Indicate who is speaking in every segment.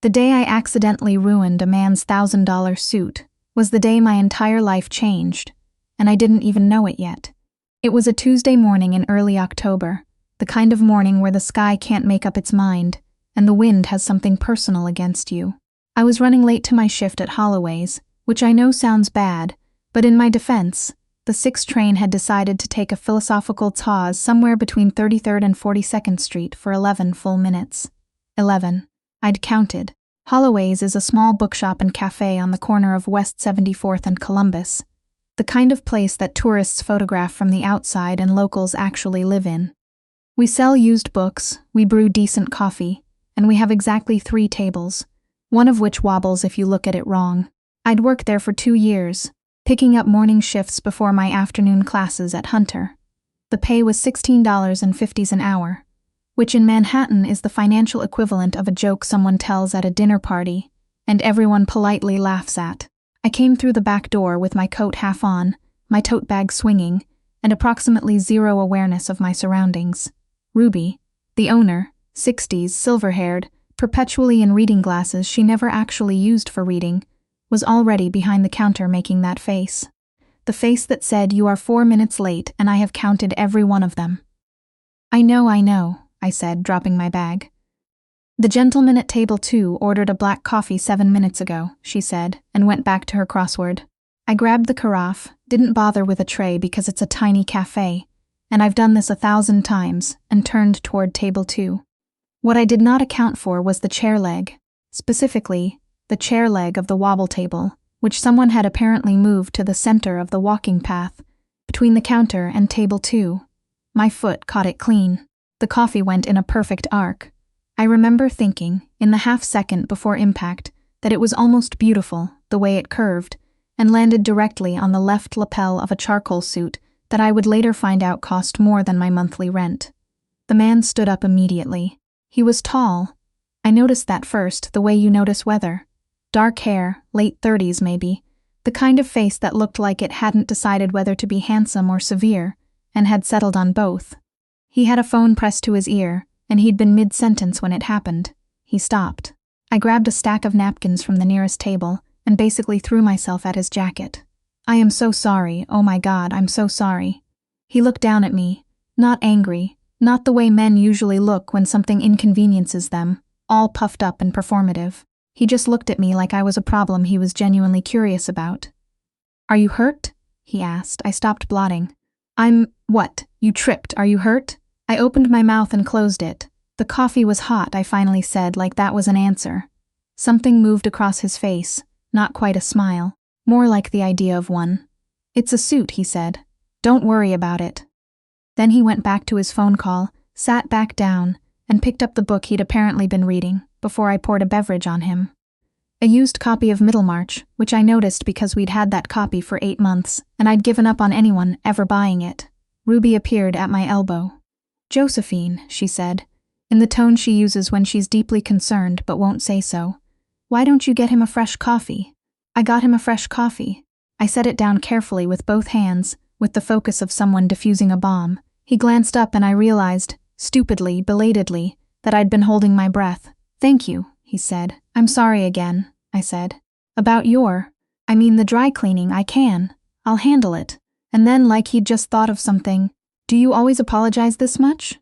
Speaker 1: The day I accidentally ruined a man's $1,000 suit was the day my entire life changed, and I didn't even know it yet. It was a Tuesday morning in early October, the kind of morning where the sky can't make up its mind, and the wind has something personal against you. I was running late to my shift at Holloway's, which I know sounds bad, but in my defense, the 6 train had decided to take a philosophical pause somewhere between 33rd and 42nd Street for 11 full minutes. 11. I'd counted. Holloway's is a small bookshop and cafe on the corner of West 74th and Columbus, the kind of place that tourists photograph from the outside and locals actually live in. We sell used books, we brew decent coffee, and we have exactly 3 tables, one of which wobbles if you look at it wrong. I'd worked there for 2 years, picking up morning shifts before my afternoon classes at Hunter. The pay was $16.50 an hour, which in Manhattan is the financial equivalent of a joke someone tells at a dinner party, and everyone politely laughs at. I came through the back door with my coat half on, my tote bag swinging, and approximately zero awareness of my surroundings. Ruby, the owner, 60s, silver-haired, perpetually in reading glasses she never actually used for reading, was already behind the counter making that face. The face that said, "You are 4 minutes late and I have counted every one of them." I know, I said, dropping my bag. "The gentleman at table 2 ordered a black coffee 7 minutes ago," she said, and went back to her crossword. I grabbed the carafe, didn't bother with a tray because it's a tiny cafe, and I've done this 1,000 times, and turned toward table 2. What I did not account for was the chair leg, specifically, the chair leg of the wobble table, which someone had apparently moved to the center of the walking path, between the counter and table 2. My foot caught it clean. The coffee went in a perfect arc. I remember thinking, in the half-second before impact, that it was almost beautiful, the way it curved, and landed directly on the left lapel of a charcoal suit that I would later find out cost more than my monthly rent. The man stood up immediately. He was tall. I noticed that first, the way you notice weather. Dark hair, late 30s maybe, the kind of face that looked like it hadn't decided whether to be handsome or severe, and had settled on both. He had a phone pressed to his ear, and he'd been mid-sentence when it happened. He stopped. I grabbed a stack of napkins from the nearest table, and basically threw myself at his jacket. "I am so sorry, oh my God, I'm so sorry." He looked down at me, not angry, not the way men usually look when something inconveniences them, all puffed up and performative. He just looked at me like I was a problem he was genuinely curious about. "Are you hurt?" he asked. I stopped blotting. What? You tripped, are you hurt?" I opened my mouth and closed it. "The coffee was hot," I finally said, like that was an answer. Something moved across his face, not quite a smile, more like the idea of one. "It's a suit," he said. "Don't worry about it." Then he went back to his phone call, sat back down, and picked up the book he'd apparently been reading, before I poured a beverage on him. A used copy of Middlemarch, which I noticed because we'd had that copy for 8 months, and I'd given up on anyone ever buying it. Ruby appeared at my elbow. "Josephine," she said, in the tone she uses when she's deeply concerned but won't say so, "why don't you get him a fresh coffee?" I got him a fresh coffee. I set it down carefully with both hands, with the focus of someone defusing a bomb. He glanced up and I realized, stupidly, belatedly, that I'd been holding my breath. "Thank you," he said. "I'm sorry again," I said. "About the dry cleaning, I can. I'll handle it." And then, like he'd just thought of something, "Do you always apologize this much?"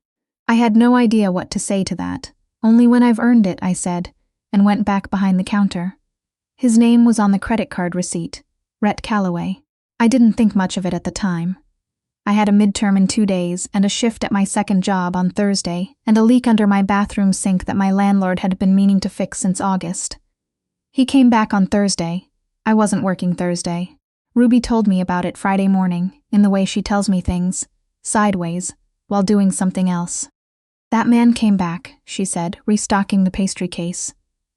Speaker 1: I had no idea what to say to that. "Only when I've earned it," I said, and went back behind the counter. His name was on the credit card receipt, Rhett Calloway. I didn't think much of it at the time. I had a midterm in 2 days and a shift at my second job on Thursday and a leak under my bathroom sink that my landlord had been meaning to fix since August. He came back on Thursday. I wasn't working Thursday. Ruby told me about it Friday morning, in the way she tells me things, sideways, while doing something else. "That man came back," she said, restocking the pastry case.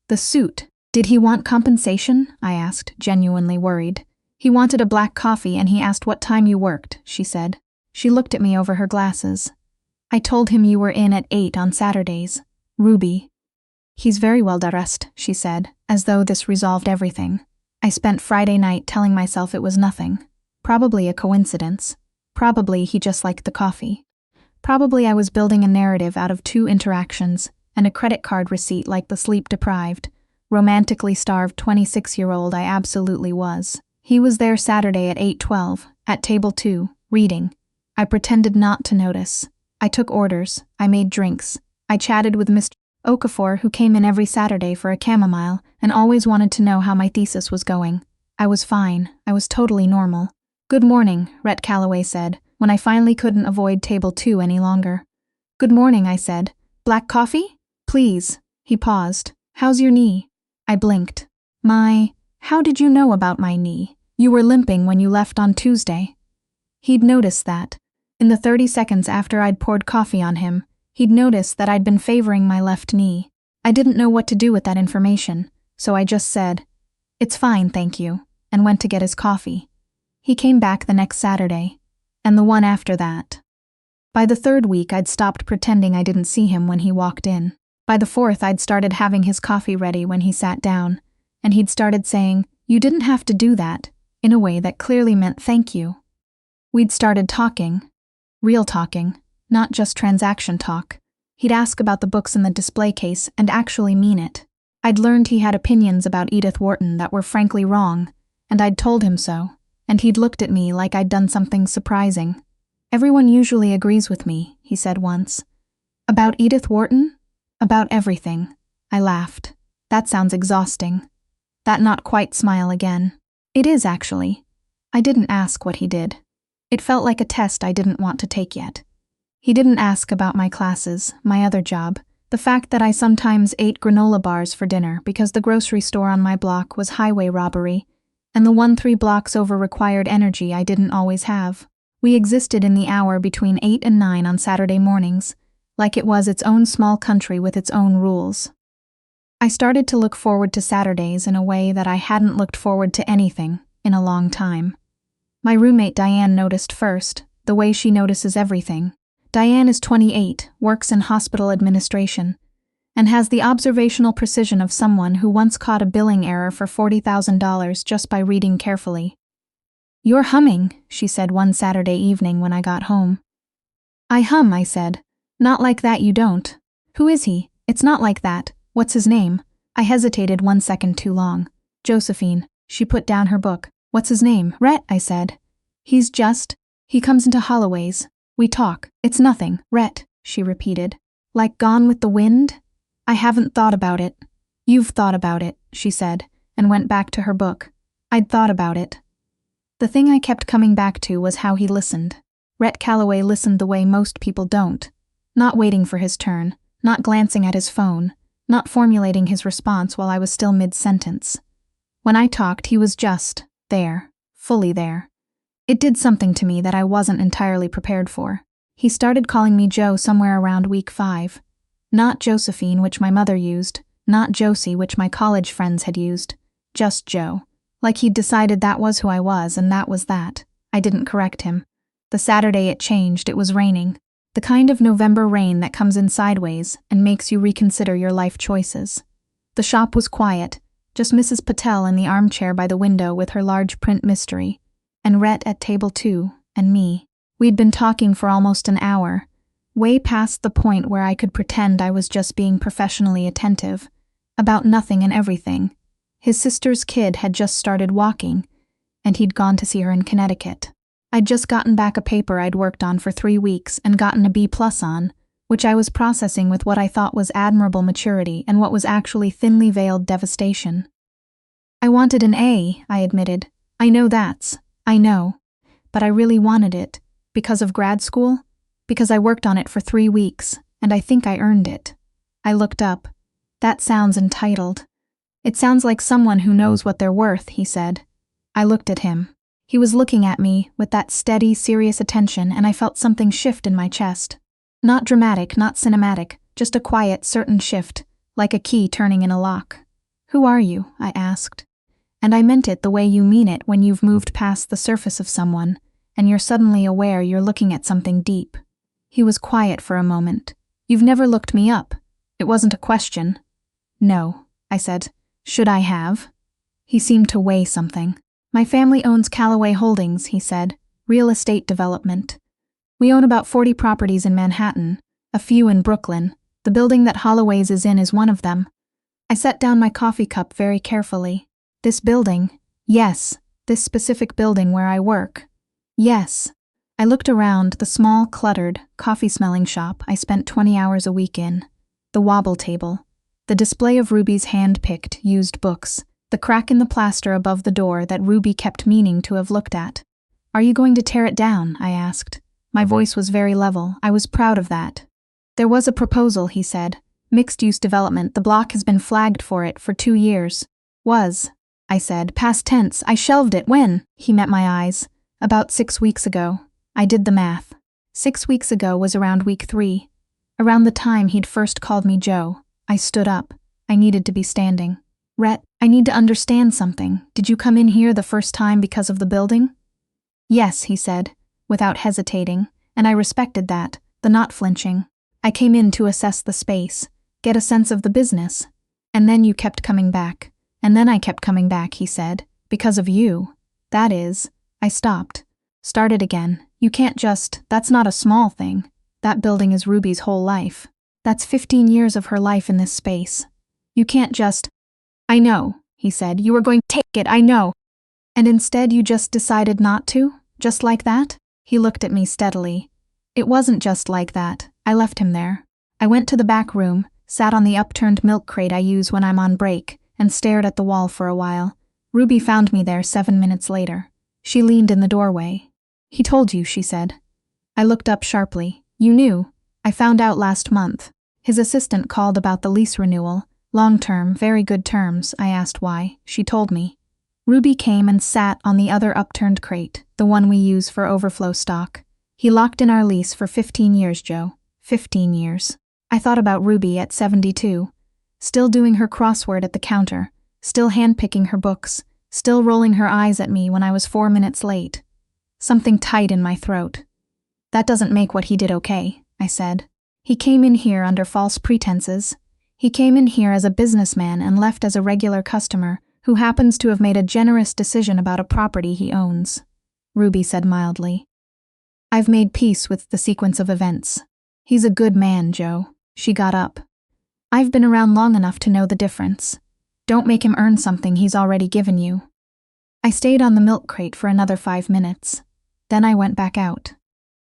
Speaker 1: "The suit. Did he want compensation?" I asked, genuinely worried. "He wanted a black coffee and he asked what time you worked," she said. She looked at me over her glasses. "I told him you were in at 8 on Saturdays. Ruby." "He's very well dressed," she said, as though this resolved everything. I spent Friday night telling myself it was nothing. Probably a coincidence. Probably he just liked the coffee. Probably I was building a narrative out of 2 interactions and a credit card receipt like the sleep-deprived, romantically starved 26-year-old I absolutely was. He was there Saturday at 8:12, at table 2, reading. I pretended not to notice. I took orders, I made drinks. I chatted with Mr. Okafor, who came in every Saturday for a chamomile and always wanted to know how my thesis was going. I was fine. I was totally normal. "Good morning," Rhett Calloway said, when I finally couldn't avoid table 2 any longer. "Good morning," I said. "Black coffee?" "Please." He paused. "How's your knee?" I blinked. How did you know about my knee? You were limping when you left on Tuesday." He'd noticed that. In the 30 seconds after I'd poured coffee on him, he'd noticed that I'd been favoring my left knee. I didn't know what to do with that information, so I just said, "It's fine, thank you," and went to get his coffee. He came back the next Saturday, and the one after that. By the 3rd week, I'd stopped pretending I didn't see him when he walked in. By the 4th, I'd started having his coffee ready when he sat down, and he'd started saying, "You didn't have to do that," in a way that clearly meant thank you. We'd started talking. Real talking, not just transaction talk. He'd ask about the books in the display case and actually mean it. I'd learned he had opinions about Edith Wharton that were frankly wrong, and I'd told him so, and he'd looked at me like I'd done something surprising. "Everyone usually agrees with me," he said once. "About Edith Wharton?" "About everything." I laughed. "That sounds exhausting." That not quite smile again. "It is, actually." I didn't ask what he did. It felt like a test I didn't want to take yet. He didn't ask about my classes, my other job, the fact that I sometimes ate granola bars for dinner because the grocery store on my block was highway robbery, and the one 3 blocks over required energy I didn't always have. We existed in the hour between 8 and 9 on Saturday mornings, like it was its own small country with its own rules. I started to look forward to Saturdays in a way that I hadn't looked forward to anything in a long time. My roommate Diane noticed first, the way she notices everything. Diane is 28, works in hospital administration, and has the observational precision of someone who once caught a billing error for $40,000 just by reading carefully. "You're humming," she said one Saturday evening when I got home. "I hum," I said. "Not like that, you don't." "Who is he?" "It's not like that. What's his name?" I hesitated 1 second too long. "Josephine." She put down her book. "What's his name?" "Rhett," I said. He comes into Holloway's. We talk. It's nothing." "Rhett," she repeated. "Like Gone with the Wind?" "I haven't thought about it." "You've thought about it," she said, and went back to her book. I'd thought about it. The thing I kept coming back to was how he listened. Rhett Calloway listened the way most people don't. Not waiting for his turn, not glancing at his phone, not formulating his response while I was still mid-sentence. When I talked, he was just there, fully there. It did something to me that I wasn't entirely prepared for. He started calling me Joe somewhere around week 5. Not Josephine, which my mother used, not Josie, which my college friends had used. Just Joe. Like he'd decided that was who I was, and that was that. I didn't correct him. The Saturday it changed, it was raining. The kind of November rain that comes in sideways and makes you reconsider your life choices. The shop was quiet, just Mrs. Patel in the armchair by the window with her large print mystery, and Rhett at table 2, and me. We'd been talking for almost an hour, way past the point where I could pretend I was just being professionally attentive, about nothing and everything. His sister's kid had just started walking, and he'd gone to see her in Connecticut. I'd just gotten back a paper I'd worked on for 3 weeks and gotten a B+ on, which I was processing with what I thought was admirable maturity and what was actually thinly veiled devastation. "I wanted an A," I admitted. I know. But I really wanted it. Because of grad school? Because I worked on it for 3 weeks, and I think I earned it." I looked up. "That sounds entitled." "It sounds like someone who knows what they're worth," he said. I looked at him. He was looking at me with that steady, serious attention, and I felt something shift in my chest. Not dramatic, not cinematic, just a quiet, certain shift, like a key turning in a lock. "Who are you?" I asked. And I meant it the way you mean it when you've moved past the surface of someone, and you're suddenly aware you're looking at something deep. He was quiet for a moment. "You've never looked me up." It wasn't a question. "No," I said. "Should I have?" He seemed to weigh something. "My family owns Calloway Holdings," he said. "Real estate development. We own about 40 properties in Manhattan, a few in Brooklyn. The building that Holloway's is in is one of them. I set down my coffee cup very carefully. This building. Yes, this specific building where I work. Yes. I looked around the small, cluttered, coffee-smelling shop I spent 20 hours a week in. The wobble table. The display of Ruby's hand-picked, used books. The crack in the plaster above the door that Ruby kept meaning to have looked at. "Are you going to tear it down?" I asked. My voice was very level. I was proud of that. "There was a proposal," he said. "Mixed-use development. The block has been flagged for it for 2 years. Was," I said, past tense. "I shelved it." "When?" He met my eyes. "About 6 weeks ago." I did the math. 6 weeks ago was around week 3. Around the time he'd first called me Joe. I stood up. I needed to be standing. "Rhett, I need to understand something. Did you come in here the first time because of the building?" "Yes," he said, without hesitating, and I respected that, the not flinching. "I came in to assess the space, get a sense of the business. And then you kept coming back. And then I kept coming back," he said, "because of you. That is." I stopped. Started again. "You can't just, that's not a small thing. That building is Ruby's whole life. That's 15 years of her life in this space. You can't just." "I know," he said. "You were going to take it, I know." "And instead you just decided not to? Just like that?" He looked at me steadily. "It wasn't just like that. I left him there. I went to the back room, sat on the upturned milk crate I use when I'm on break, and stared at the wall for a while. Ruby found me there 7 minutes later. She leaned in the doorway. "He told you," she said. I looked up sharply. "You knew?" "I found out last month. His assistant called about the lease renewal. Long-term, very good terms." I asked why. She told me. Ruby came and sat on the other upturned crate, the one we use for overflow stock. "He locked in our lease for 15 years, Joe. 15 years. I thought about Ruby at 72. Still doing her crossword at the counter. Still handpicking her books. Still rolling her eyes at me when I was 4 minutes late. Something tight in my throat. "That doesn't make what he did okay," I said. "He came in here under false pretenses. He came in here as a businessman and left as a regular customer who happens to have made a generous decision about a property he owns." Ruby said mildly. "I've made peace with the sequence of events. He's a good man, Joe." She got up. "I've been around long enough to know the difference. Don't make him earn something he's already given you." I stayed on the milk crate for another 5 minutes. Then I went back out.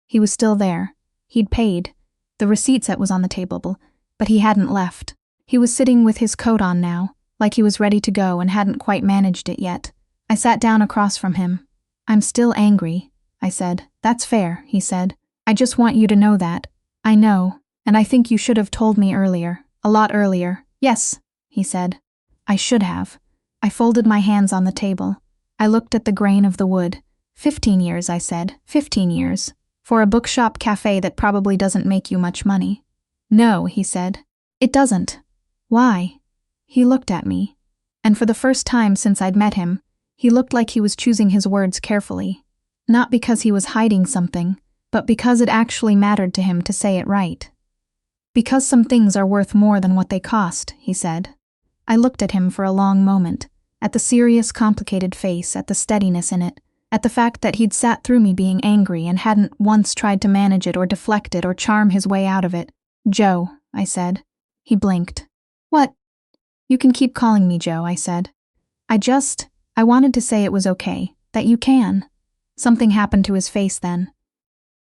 Speaker 1: He was still there. He'd paid. The receipt set was on the table, but he hadn't left. He was sitting with his coat on now, like he was ready to go and hadn't quite managed it yet. I sat down across from him. "I'm still angry," I said. "That's fair," he said. "I just want you to know that. I know, and I think you should have told me earlier, a lot earlier." "Yes," he said. "I should have." I folded my hands on the table. I looked at the grain of the wood. 15 years, I said. 15 years. For a bookshop cafe that probably doesn't make you much money. "No," he said. "It doesn't." "Why?" He looked at me. And for the first time since I'd met him, he looked like he was choosing his words carefully. Not because he was hiding something, but because it actually mattered to him to say it right. "Because some things are worth more than what they cost," he said. I looked at him for a long moment, at the serious, complicated face, at the steadiness in it, at the fact that he'd sat through me being angry and hadn't once tried to manage it or deflect it or charm his way out of it. "Joe," I said. He blinked. "What?" "You can keep calling me Joe," I said. I wanted to say it was okay, that you can." Something happened to his face then.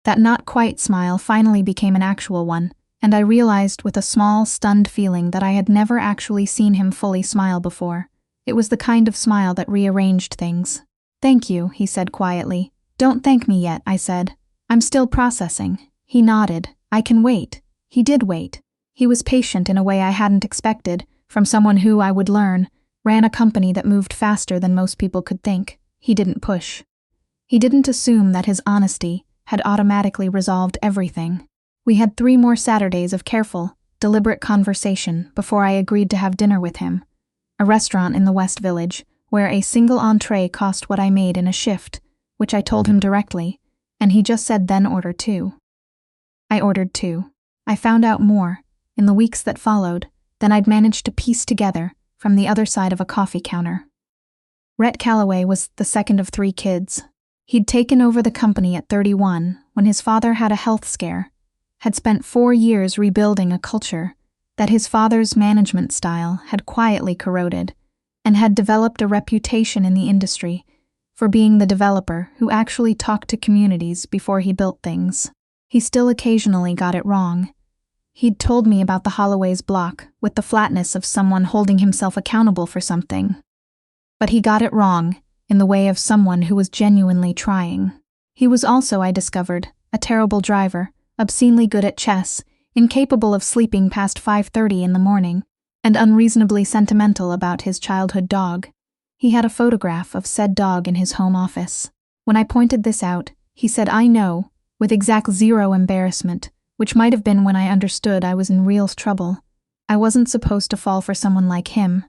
Speaker 1: That not quite smile finally became an actual one, and I realized with a small, stunned feeling that I had never actually seen him fully smile before. It was the kind of smile that rearranged things. "Thank you," he said quietly. "Don't thank me yet," I said. "I'm still processing." He nodded. "I can wait." He did wait. He was patient in a way I hadn't expected, from someone who, I would learn, ran a company that moved faster than most people could think. He didn't push. He didn't assume that his honesty had automatically resolved everything. We had 3 more Saturdays of careful, deliberate conversation before I agreed to have dinner with him. A restaurant in the West Village, where a single entree cost what I made in a shift, which I told him directly, and he just said then order 2. I ordered 2. I found out more, in the weeks that followed, than I'd managed to piece together from the other side of a coffee counter. Rhett Calloway was the second of 3 kids. He'd taken over the company at 31 when his father had a health scare, had spent 4 years rebuilding a culture that his father's management style had quietly corroded and had developed a reputation in the industry for being the developer who actually talked to communities before he built things. He still occasionally got it wrong. He'd told me about the Holloway's block with the flatness of someone holding himself accountable for something. But he got it wrong in the way of someone who was genuinely trying. He was also, I discovered, a terrible driver, obscenely good at chess, incapable of sleeping past 5:30 in the morning, and unreasonably sentimental about his childhood dog. He had a photograph of said dog in his home office. When I pointed this out, he said, "I know," with exact zero embarrassment, which might have been when I understood I was in real trouble. I wasn't supposed to fall for someone like him.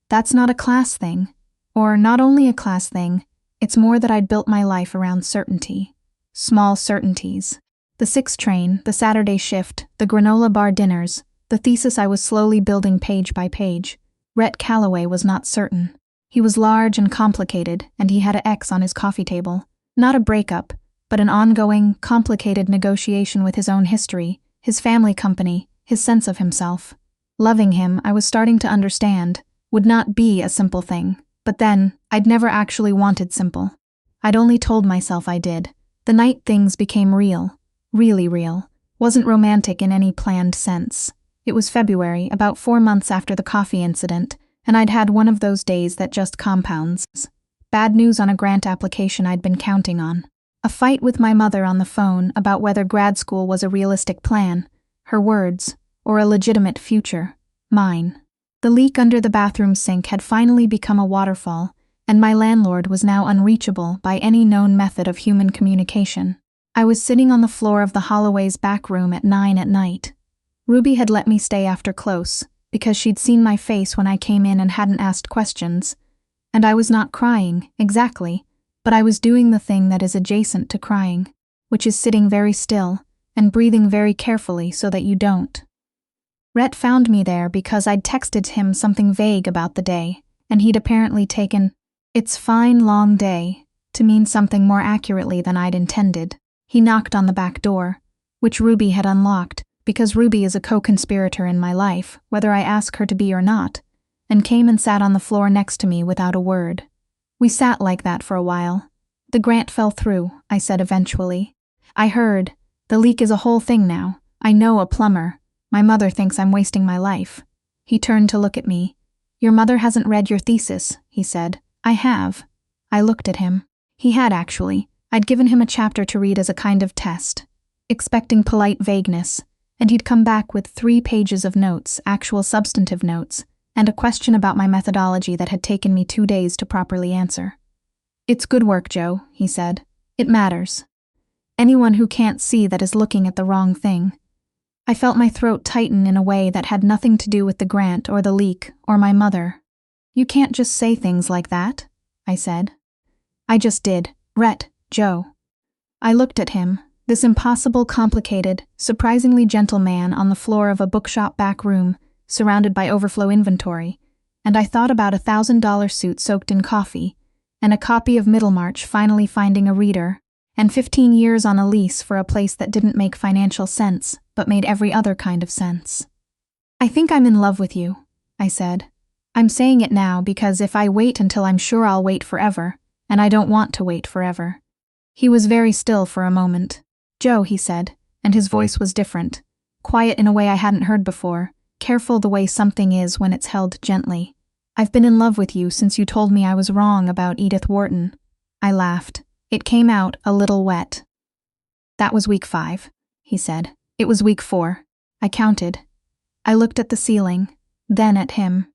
Speaker 1: That's not a class thing. Or not only a class thing, it's more that I'd built my life around certainty. Small certainties. The 6 train, the Saturday shift, the granola bar dinners, the thesis I was slowly building page by page. Rhett Calloway was not certain. He was large and complicated, and he had an X on his coffee table. Not a breakup, but an ongoing, complicated negotiation with his own history, his family company, his sense of himself. Loving him, I was starting to understand, would not be a simple thing. But then, I'd never actually wanted simple. I'd only told myself I did. The night things became real. Really real. Wasn't romantic in any planned sense. It was February, about 4 months after the coffee incident, and I'd had one of those days that just compounds. Bad news on a grant application I'd been counting on. A fight with my mother on the phone about whether grad school was a realistic plan, her words, or a legitimate future, mine. The leak under the bathroom sink had finally become a waterfall, and my landlord was now unreachable by any known method of human communication. I was sitting on the floor of the Holloway's back room at 9 at night. Ruby had let me stay after close, because she'd seen my face when I came in and hadn't asked questions. And I was not crying, exactly, but I was doing the thing that is adjacent to crying, which is sitting very still and breathing very carefully so that you don't. Rhett found me there because I'd texted him something vague about the day, and he'd apparently taken "it's fine long day" to mean something more accurately than I'd intended. He knocked on the back door, which Ruby had unlocked, because Ruby is a co-conspirator in my life, whether I ask her to be or not, and came and sat on the floor next to me without a word. We sat like that for a while. "The grant fell through," I said eventually. "I heard. The leak is a whole thing now. I know a plumber. My mother thinks I'm wasting my life." He turned to look at me. "Your mother hasn't read your thesis," he said. "I have." I looked at him. He had actually. I'd given him a chapter to read as a kind of test, expecting polite vagueness, and he'd come back with 3 pages of notes, actual substantive notes, and a question about my methodology that had taken me 2 days to properly answer. "It's good work, Joe," he said. "It matters. Anyone who can't see that is looking at the wrong thing." I felt my throat tighten in a way that had nothing to do with the grant or the leak or my mother. "You can't just say things like that," I said. "I just did. Rhett, Joe." I looked at him, this impossible, complicated, surprisingly gentle man on the floor of a bookshop back room, surrounded by overflow inventory, and I thought about a $1,000 suit soaked in coffee, and a copy of Middlemarch finally finding a reader, and 15 years on a lease for a place that didn't make financial sense, but made every other kind of sense. "I think I'm in love with you," I said. "I'm saying it now because if I wait until I'm sure I'll wait forever, and I don't want to wait forever." He was very still for a moment. "Joe," he said, and his voice was different, quiet in a way I hadn't heard before, careful the way something is when it's held gently. "I've been in love with you since you told me I was wrong about Edith Wharton." I laughed. It came out a little wet. "That was week 5, he said. "It was week 4. I counted. I looked at the ceiling, then at him.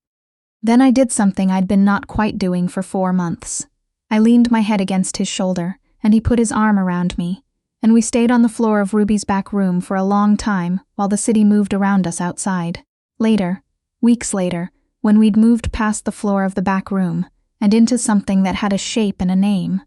Speaker 1: Then I did something I'd been not quite doing for 4 months. I leaned my head against his shoulder, and he put his arm around me, and we stayed on the floor of Ruby's back room for a long time while the city moved around us outside. Later, weeks later, when we'd moved past the floor of the back room and into something that had a shape and a name,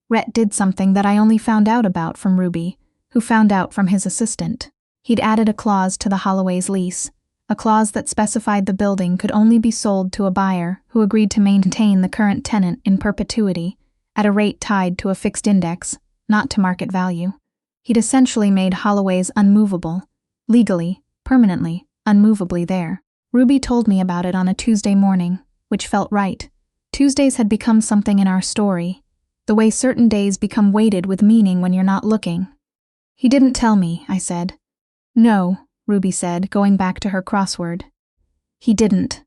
Speaker 1: Rhett did something that I only found out about from Ruby, who found out from his assistant. He'd added a clause to the Holloway's lease, a clause that specified the building could only be sold to a buyer who agreed to maintain the current tenant in perpetuity at a rate tied to a fixed index, not to market value. He'd essentially made Holloway's unmovable, legally, permanently, unmovably there. Ruby told me about it on a Tuesday morning, which felt right. Tuesdays had become something in our story, the way certain days become weighted with meaning when you're not looking. He didn't tell me, I said. No, Ruby said, going back to her crossword. He didn't.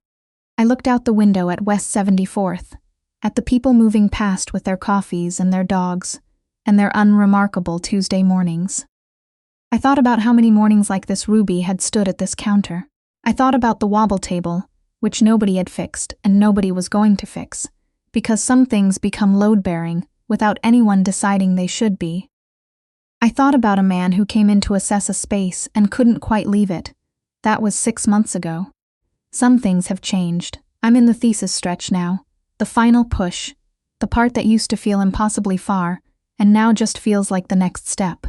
Speaker 1: I looked out the window at West 74th, at the people moving past with their coffees and their dogs, and their unremarkable Tuesday mornings. I thought about how many mornings like this Ruby had stood at this counter. I thought about the wobble table, which nobody had fixed and nobody was going to fix, because some things become load-bearing without anyone deciding they should be. I thought about a man who came in to assess a space and couldn't quite leave it. That was 6 months ago. Some things have changed. I'm in the thesis stretch now, the final push, the part that used to feel impossibly far, and now just feels like the next step.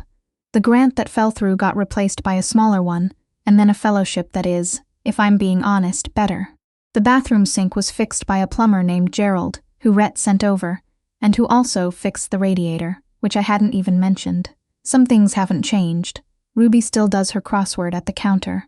Speaker 1: The grant that fell through got replaced by a smaller one, and then a fellowship that is, if I'm being honest, better. The bathroom sink was fixed by a plumber named Gerald, who Rhett sent over, and who also fixed the radiator, which I hadn't even mentioned. Some things haven't changed. Ruby still does her crossword at the counter.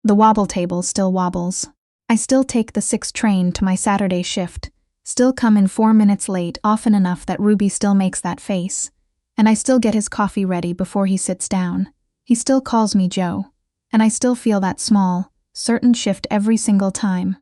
Speaker 1: The wobble table still wobbles. I still take the 6 train to my Saturday shift, still come in 4 minutes late often enough that Ruby still makes that face, and I still get his coffee ready before he sits down. He still calls me Joe, and I still feel that small, certain shift every single time.